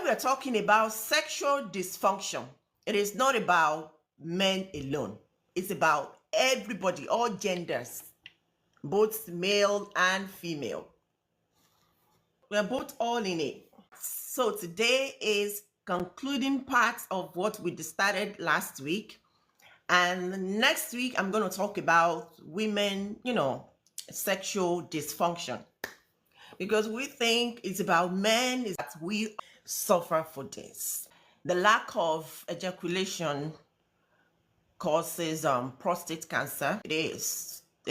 we're talking about sexual dysfunction, it is not about men alone. It's about everybody, all genders, both male and female. We're both all in it. So today is concluding part of what we started last week. And next week, I'm going to talk about women, sexual dysfunction. Because we think it's about men, is that we suffer for this. The lack of ejaculation causes prostate cancer. It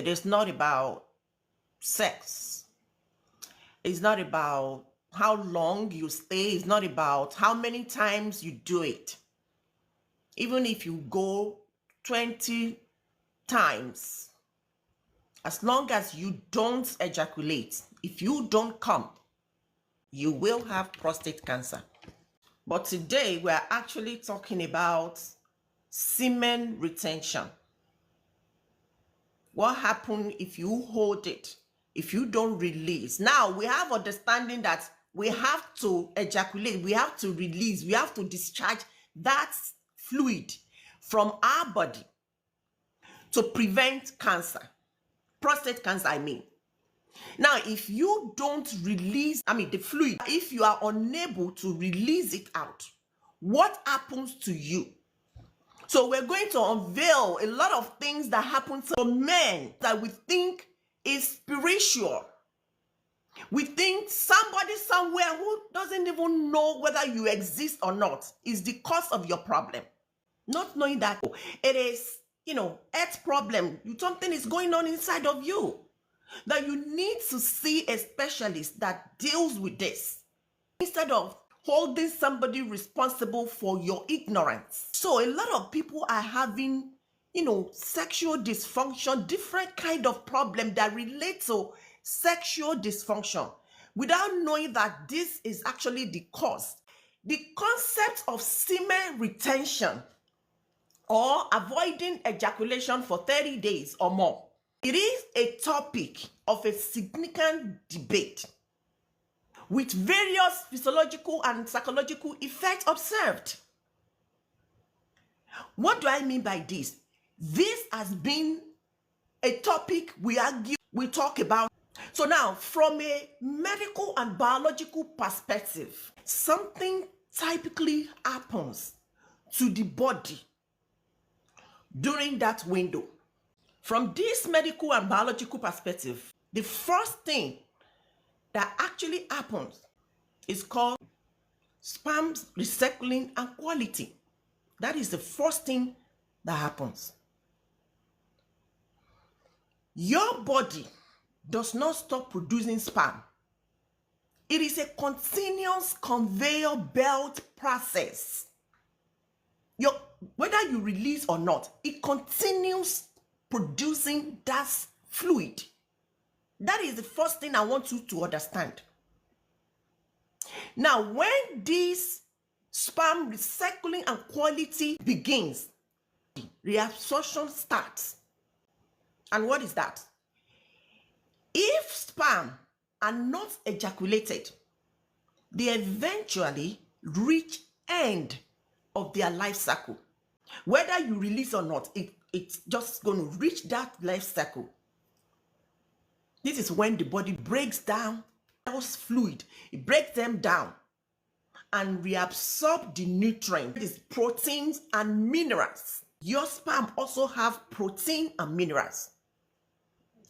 is not about sex. It's not about how long you stay. It's not about how many times you do it. Even if you go 20 times, as long as you don't ejaculate, if you don't come, you will have prostate cancer. But today we're actually talking about semen retention. What happens if you hold it, if you don't release? Now we have understanding that we have to ejaculate, we have to release, we have to discharge that fluid from our body to prevent cancer. Prostate cancer, I mean. Now, if you don't release, the fluid, if you are unable to release it out, what happens to you? So we're going to unveil a lot of things that happen to men that we think is spiritual. We think somebody somewhere who doesn't even know whether you exist or not is the cause of your problem. Not knowing that it is, earth problem. Something is going on inside of you that you need to see a specialist that deals with this instead of holding somebody responsible for your ignorance. So a lot of people are having, sexual dysfunction, different kind of problem that relate to sexual dysfunction without knowing that this is actually the cause. The concept of semen retention or avoiding ejaculation for 30 days or more. It is a topic of a significant debate with various physiological and psychological effects observed. What do I mean by this? This has been a topic we argue, we talk about. So now, from a medical and biological perspective, something typically happens to the body during that window. From this medical and biological perspective, the first thing that actually happens is called sperm recycling and quality. That is the first thing that happens. Your body does not stop producing sperm. It is a continuous conveyor belt process. Whether you release or not, it continues producing that fluid. That is the first thing I want you to understand. Now, when this sperm recycling and quality begins, reabsorption starts. And what is that? If sperm are not ejaculated, they eventually reach end of their life cycle. Whether you release or not, it's just going to reach that life cycle. This is when the body breaks down those fluid. It breaks them down and reabsorb the nutrients, these proteins and minerals. Your sperm also have protein and minerals.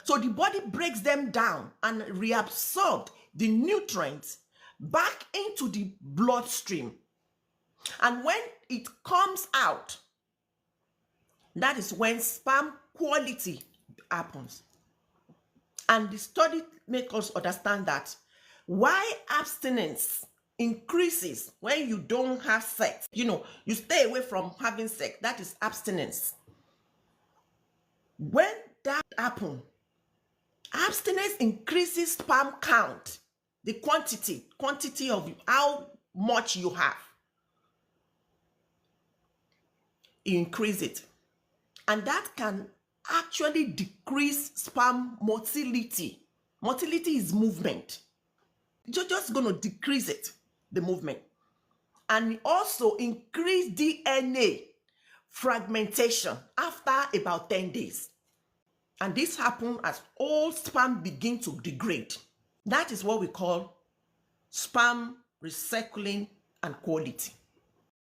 So the body breaks them down and reabsorb the nutrients back into the bloodstream. And when it comes out, that is when sperm quality happens. And the study makes us understand that why abstinence increases when you don't have sex. You stay away from having sex. That is abstinence. When that happens, abstinence increases sperm count, the quantity of how much you have. You increase it. And that can actually decrease sperm motility. Motility is movement. You're just going to decrease it, the movement. and also increase DNA fragmentation after about 10 days. And this happens as old sperm begin to degrade. That is what we call sperm recycling and quality.